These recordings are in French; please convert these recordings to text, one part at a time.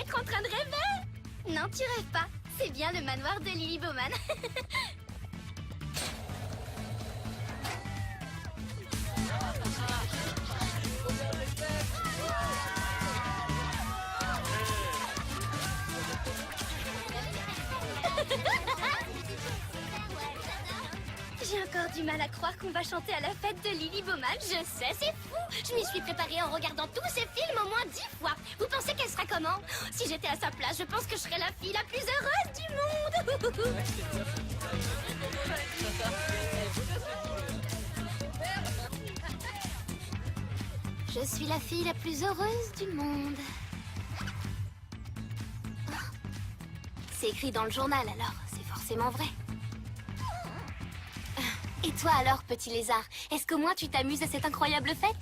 être en train de rêver. Non, tu rêves pas. C'est bien le manoir de Lily Bowman. J'ai encore du mal à croire qu'on va chanter à la fête de Lily Bowman. Je sais, c'est fou. Je m'y suis préparée en regardant tous ces films au moins 10 fois. Vous pensez qu'elle sera comment? Si j'étais à sa place, je pense que je serais la fille la plus heureuse du monde. Je suis la fille la plus heureuse du monde. C'est écrit dans le journal, alors c'est forcément vrai. Et toi alors, petit lézard, est-ce qu'au moins tu t'amuses à cette incroyable fête?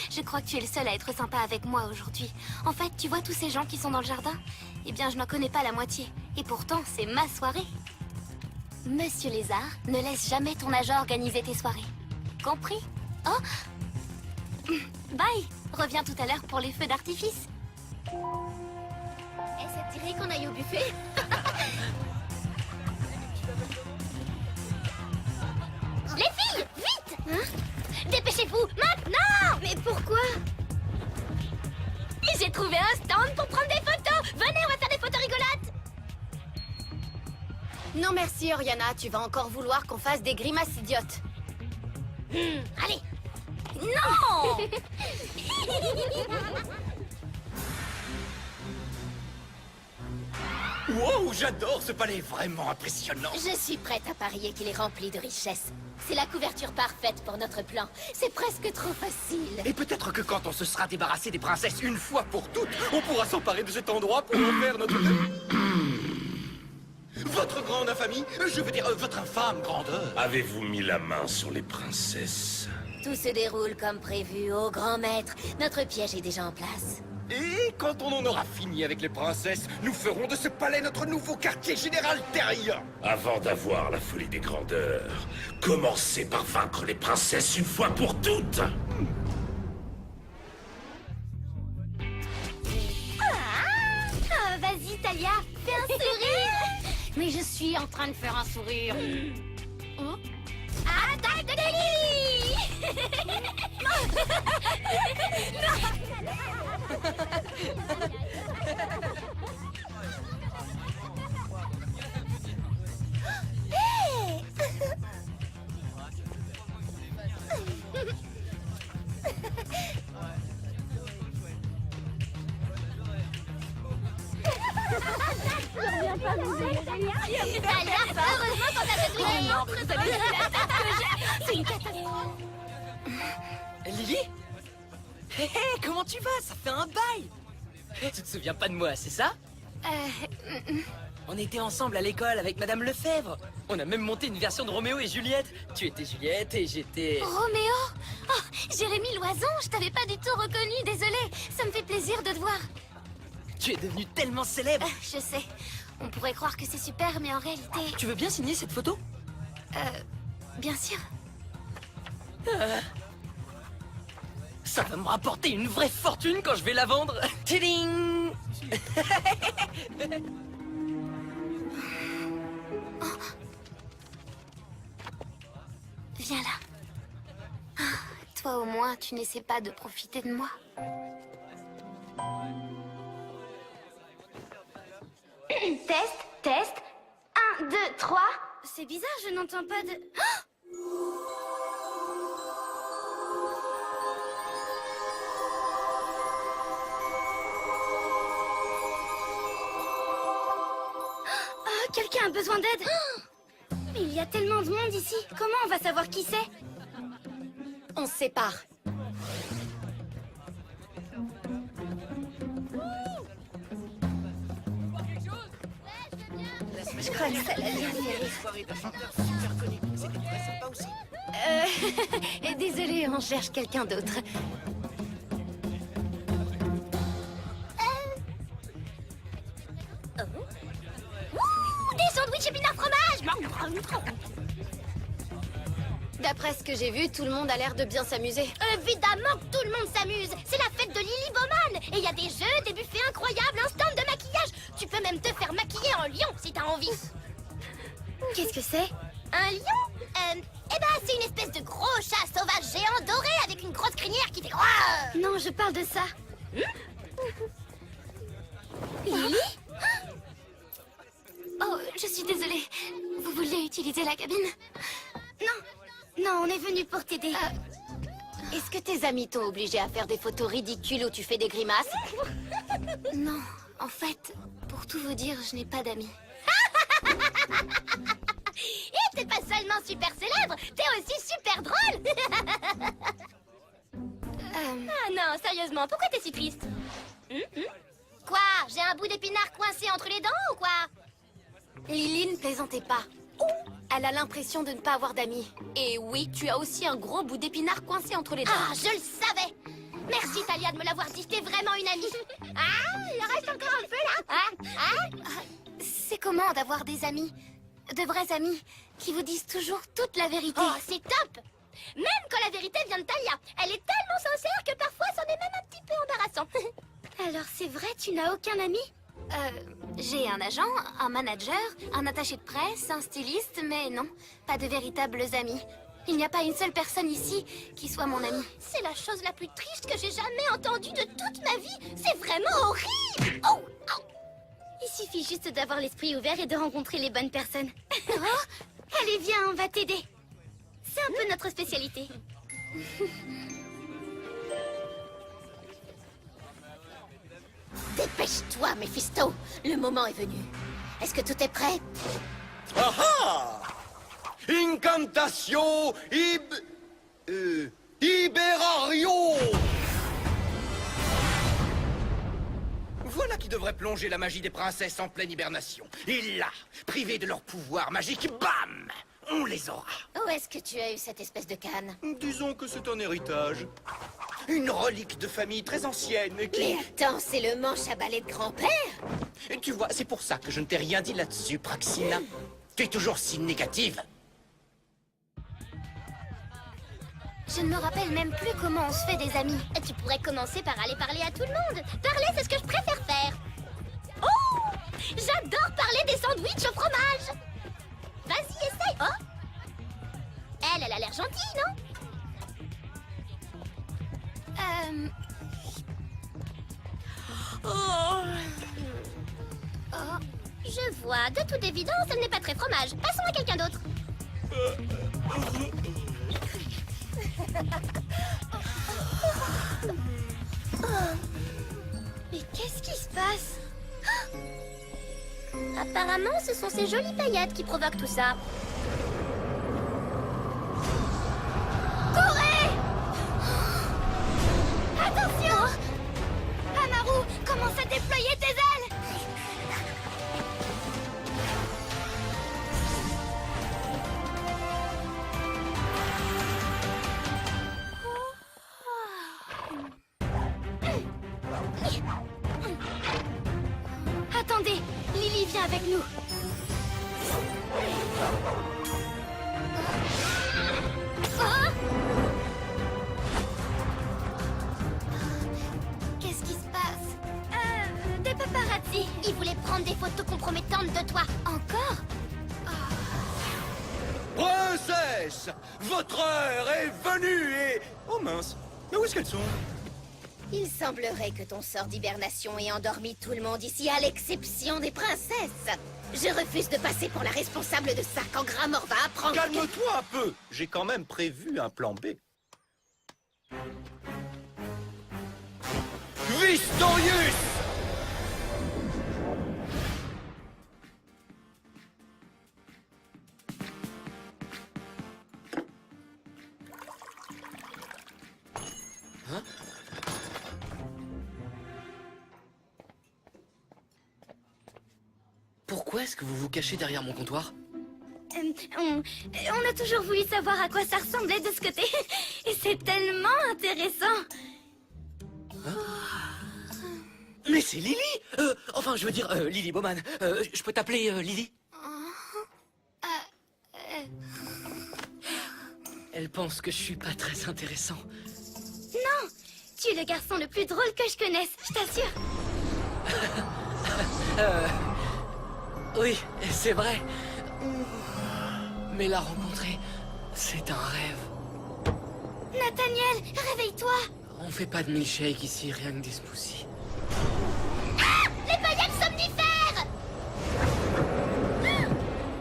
Je crois que tu es le seul à être sympa avec moi aujourd'hui. En fait, tu vois tous ces gens qui sont dans le jardin? Eh bien, je n'en connais pas la moitié. Et pourtant, c'est ma soirée. Monsieur Lézard, ne laisse jamais ton agent organiser tes soirées. Compris? Oh! Bye! Reviens tout à l'heure pour les feux d'artifice. Et ça te dirait qu'on aille au buffet? Les filles, vite! Hein? Dépêchez-vous, maintenant! Mais pourquoi? J'ai trouvé un stand pour prendre des photos! Venez, on va faire des photos rigolotes! Non merci Oriana, tu vas encore vouloir qu'on fasse des grimaces idiotes. Allez! Non! Wow, j'adore ce palais, vraiment impressionnant. Je suis prête à parier qu'il est rempli de richesses. C'est la couverture parfaite pour notre plan. C'est presque trop facile. Et peut-être que quand on se sera débarrassé des princesses une fois pour toutes, on pourra s'emparer de cet endroit pour en faire notre... Votre grande infamie, je veux dire votre infâme grandeur. Avez-vous mis la main sur les princesses? Tout se déroule comme prévu, ô grand maître. Notre piège est déjà en place. Et quand on en aura fini avec les princesses, nous ferons de ce palais notre nouveau quartier général terrien. Avant d'avoir la folie des grandeurs, commencez par vaincre les princesses une fois pour toutes. Vas-y, Talia, fais un sourire! Mais je suis en train de faire un sourire. Attaque de Lily! Hey! Talia, heureusement qu'on t'a fait c'est une catastrophe. Lily? Hé hé, comment tu vas? Ça fait un bail! Tu te souviens pas de moi, c'est ça? On était ensemble à l'école avec Madame Lefebvre. On a même monté une version de Roméo et Juliette. Tu étais Juliette et j'étais... Roméo? Oh, Jérémy Loison, je t'avais pas du tout reconnu, désolée. Ça me fait plaisir de te voir. Tu es devenue tellement célèbre. Je sais, on pourrait croire que c'est super, mais en réalité... Tu veux bien signer cette photo? Bien sûr. Ça va me rapporter une vraie fortune quand je vais la vendre. Tiding! Viens là. Ah, toi au moins, tu n'essaies pas de profiter de moi. Test, test. 1, 2, 3. C'est bizarre, je n'entends pas de... Oh, quelqu'un a besoin d'aide. Mais il y a tellement de monde ici. Comment on va savoir qui c'est? On se sépare. Je crois que ça l'a bien fait. Désolée, on cherche quelqu'un d'autre. Ouh, des sandwichs épinards fromage. D'après ce que j'ai vu, tout le monde a l'air de bien s'amuser. Évidemment que tout le monde s'amuse. C'est la fête de Lily Bowman. Et il y a des jeux, des buffets incroyables, un stand de maquillage. Tu peux même te faire maquiller en lion si t'as envie. Qu'est-ce que c'est? Un lion c'est une espèce de gros chat sauvage géant doré avec une grosse crinière qui fait... Non, je parle de ça. Lily? Oh, je suis désolée. Vous vouliez utiliser la cabine? Non, on est venu pour t'aider. Est-ce que tes amis t'ont obligé à faire des photos ridicules où tu fais des grimaces? Non, en fait, pour tout vous dire, je n'ai pas d'amis. Et t'es pas seulement super célèbre, t'es aussi super drôle. Ah non, sérieusement, pourquoi t'es si triste? Quoi? J'ai un bout d'épinard coincé entre les dents ou quoi? Lily ne plaisantait pas. Elle a l'impression de ne pas avoir d'amis. Et oui, tu as aussi un gros bout d'épinard coincé entre les dents. Ah, je le savais. Merci Talia de me l'avoir dit, t'es vraiment une amie. Ah, il en reste encore un peu là. C'est comment d'avoir des amis? De vrais amis qui vous disent toujours toute la vérité. Oh, c'est top! Même quand la vérité vient de Talia. Elle est tellement sincère que parfois c'en est même un petit peu embarrassant. Alors c'est vrai, tu n'as aucun ami? J'ai un agent, un manager, un attaché de presse, un styliste, mais non, pas de véritables amis. Il n'y a pas une seule personne ici qui soit mon ami. C'est la chose la plus triste que j'ai jamais entendue de toute ma vie. C'est vraiment horrible! Oh! Il suffit juste d'avoir l'esprit ouvert et de rencontrer les bonnes personnes. Allez, viens, on va t'aider. C'est un peu notre spécialité. Dépêche-toi, Mephisto. Le moment est venu. Est-ce que tout est prêt? Ah! Incantatio Iberario! Voilà qui devrait plonger la magie des princesses en pleine hibernation. Et là, privés de leur pouvoir magique, bam! On les aura. Où est-ce que tu as eu cette espèce de canne? Disons que c'est un héritage. Une relique de famille très ancienne qui... Mais attends, c'est le manche à balai de grand-père? Et tu vois, c'est pour ça que je ne t'ai rien dit là-dessus, Praxina. Tu es toujours si négative. Je ne me rappelle même plus comment on se fait des amis. Tu pourrais commencer par aller parler à tout le monde. Parler, c'est ce que je préfère faire. Oh! J'adore parler des sandwichs au fromage. Vas-y, essaye. Oh! Elle a l'air gentille, non? Oh, je vois. De toute évidence, elle n'est pas très fromage. Passons à quelqu'un d'autre. Mais qu'est-ce qui se passe? Apparemment, ce sont ces jolies paillettes qui provoquent tout ça. Courez! Attention! Amaru, commence à déployer tes ailes! Attendez, Lily vient avec nous. Qu'est-ce qui se passe? Des paparazzi. Ils voulaient prendre des photos compromettantes de toi. Encore? Princesse! Votre heure est venue et... Oh mince, mais où est-ce qu'elles sont? Il semblerait que ton sort d'hibernation ait endormi tout le monde ici, à l'exception des princesses. Je refuse de passer pour la responsable de ça quand Gramor va apprendre... Calme-toi un peu. J'ai quand même prévu un plan B. Vistorius! Pourquoi est-ce que vous vous cachez derrière mon comptoir? On a toujours voulu savoir à quoi ça ressemblait de ce côté. Et c'est tellement intéressant. Mais c'est Lily! Enfin, je veux dire, Lily Bowman. Je peux t'appeler Lily? Elle pense que je suis pas très intéressant. Non, tu es le garçon le plus drôle que je connaisse, je t'assure. Oui, c'est vrai. Mais la rencontrer, c'est un rêve. Nathaniel, réveille-toi. On fait pas de milkshake ici, rien que des smoothies. Les paillettes somnifères.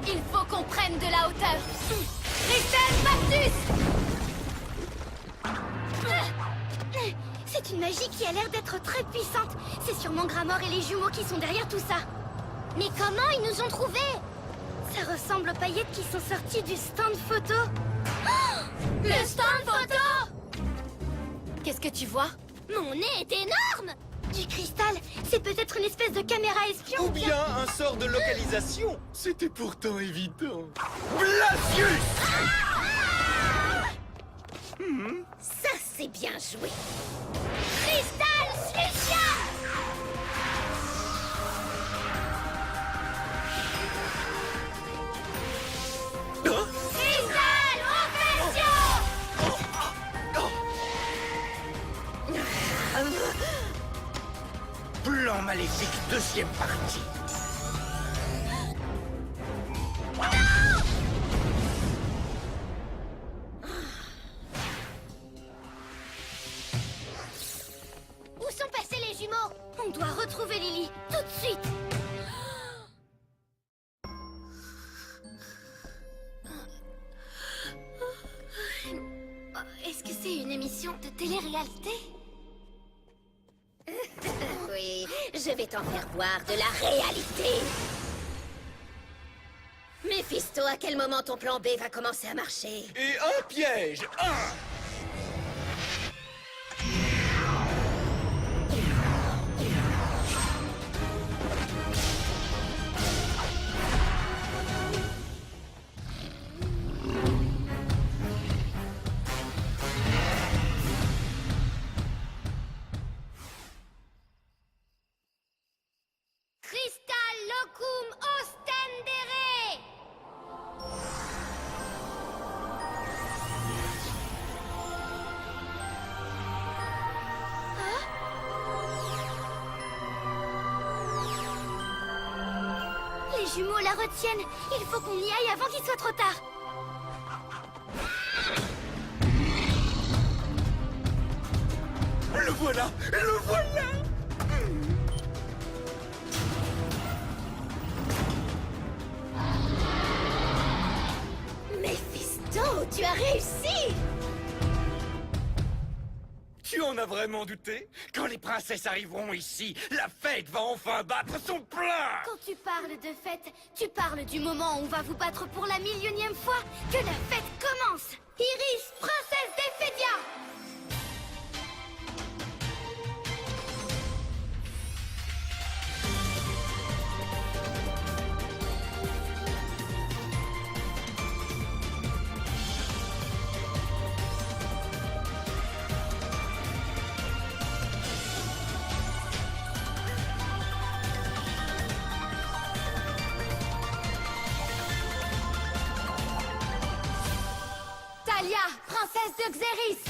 Il faut qu'on prenne de la hauteur. Christelle, Baptus! C'est une magie qui a l'air d'être très puissante. C'est sûrement Gramor et les jumeaux qui sont derrière tout ça. Mais comment ils nous ont trouvés? Ça ressemble aux paillettes qui sont sorties du stand photo. Le stand photo! Qu'est-ce que tu vois? Mon nez est énorme. Du cristal, c'est peut-être une espèce de caméra espion. Ou bien un sort de localisation. C'était pourtant évident. Blasius! Ça, c'est bien joué. Cristal Lucia. Cristal Oppression. Plan maléfique, deuxième partie. Où sont passés les jumeaux? On doit retrouver Lily, tout de suite. Est-ce que c'est une émission de télé-réalité? Oui, je vais t'en faire voir de la réalité. Méphisto, à quel moment ton plan B va commencer à marcher? Et un piège. Crystal locum ostendere. Les jumeaux la retiennent. Il faut qu'on y aille avant qu'il soit trop tard. Le voilà! Le voilà! Méphisto, tu as réussi! Tu en as vraiment douté? Quand les princesses arriveront ici, la fête va enfin battre son plein! Quand tu parles de fête, tu parles du moment où on va vous battre pour la millionième fois. Que la fête commence! Iris, princesse d'Ephédia! Talia, princesse de Xéris!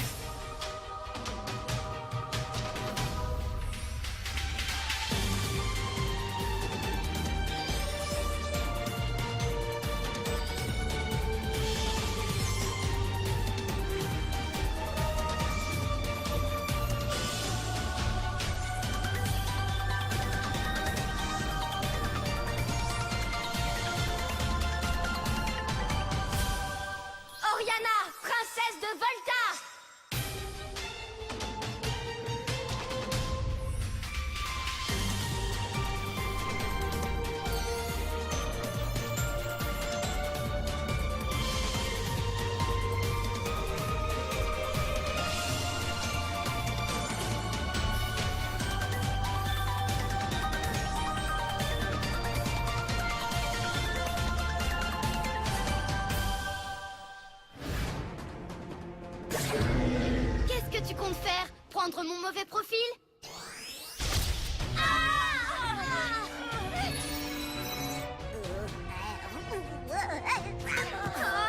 Oriana, princesse de Volta! Qu'est-ce que tu comptes faire? Prendre mon mauvais profil? Oh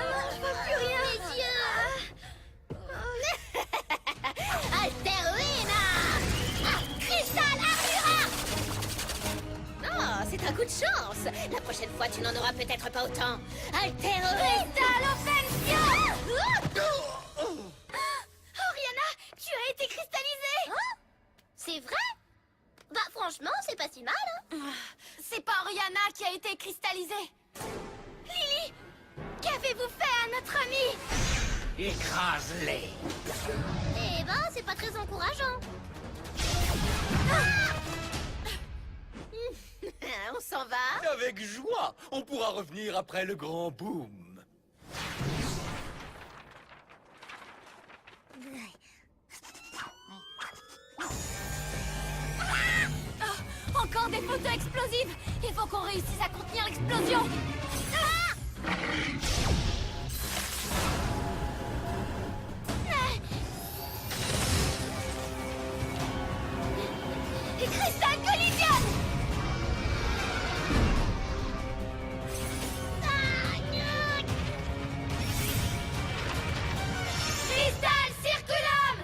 non, je vois plus rien. Mes yeux. fois, tu n'en auras peut-être pas autant. Altero... Cristal Offensio! Oriana, tu as été cristallisée. Hein? C'est vrai? Bah franchement, c'est pas si mal, hein? C'est pas Oriana qui a été cristallisée. Lily, qu'avez-vous fait à notre ami? Écrase-les. Eh ben, c'est pas très encourageant. On s'en va? Avec joie. On pourra revenir après le grand boom. Encore des photos explosives. Il faut qu'on réussisse à contenir l'explosion. Cristal collisionne! Cristal Circulum!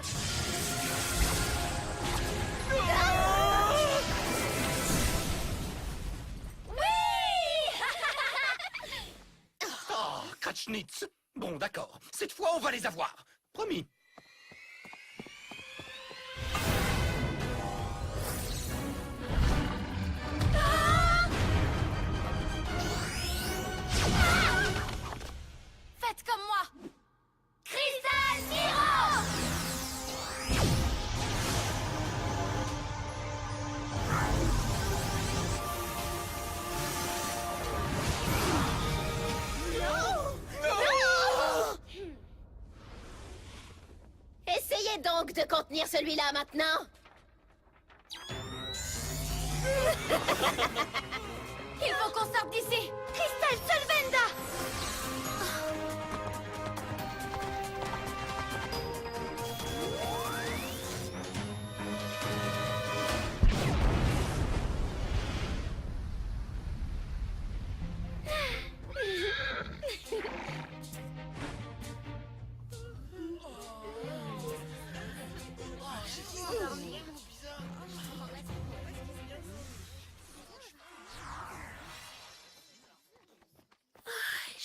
Oh, Kratchnitz. Bon, d'accord. Cette fois, on va les avoir. Promis. Faites comme moi. Cristal Zero! Essayez donc de contenir celui-là maintenant. Il faut qu'on sorte d'ici. Cristal Solvenda!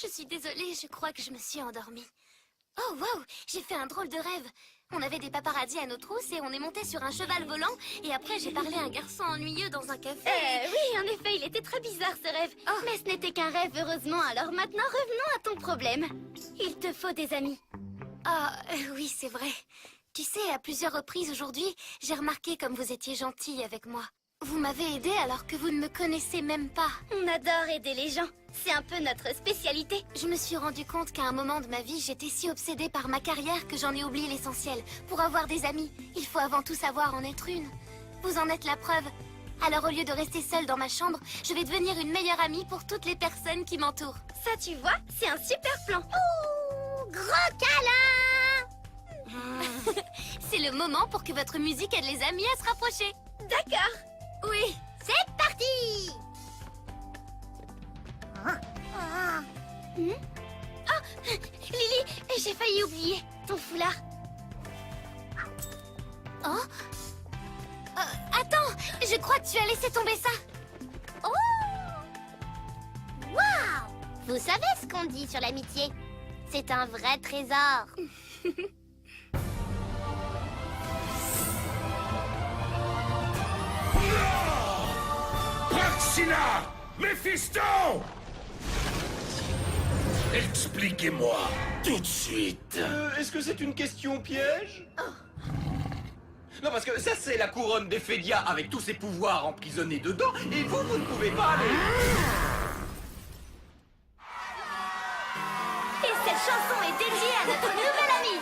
Je suis désolée, je crois que je me suis endormie. Oh, wow, j'ai fait un drôle de rêve. On avait des paparazzis à nos trousses et on est monté sur un cheval volant. Et après, j'ai parlé à un garçon ennuyeux dans un café. Oui, en effet, il était très bizarre ce rêve. Mais ce n'était qu'un rêve, heureusement. Alors maintenant, revenons à ton problème. Il te faut des amis. Ah, oui, c'est vrai. Tu sais, à plusieurs reprises aujourd'hui, j'ai remarqué comme vous étiez gentil avec moi. Vous m'avez aidé alors que vous ne me connaissez même pas. On adore aider les gens. C'est un peu notre spécialité. Je me suis rendu compte qu'à un moment de ma vie, j'étais si obsédée par ma carrière que j'en ai oublié l'essentiel. Pour avoir des amis, il faut avant tout savoir en être une. Vous en êtes la preuve. Alors au lieu de rester seule dans ma chambre, je vais devenir une meilleure amie pour toutes les personnes qui m'entourent. Ça, tu vois, c'est un super plan. Ouh, gros câlin! C'est le moment pour que votre musique aide les amis à se rapprocher. D'accord. Oui. C'est parti! Oh, Lily, j'ai failli oublier ton foulard. Oh attends, je crois que tu as laissé tomber ça. Oh! Waouh! Vous savez ce qu'on dit sur l'amitié? C'est un vrai trésor. Praxina! Méphiston! Expliquez-moi tout de suite. Est-ce que c'est une question piège? Non, parce que ça, c'est la couronne d'Ephédia avec tous ses pouvoirs emprisonnés dedans, et vous ne pouvez pas aller. Et cette chanson est dédiée à notre nouvel ami.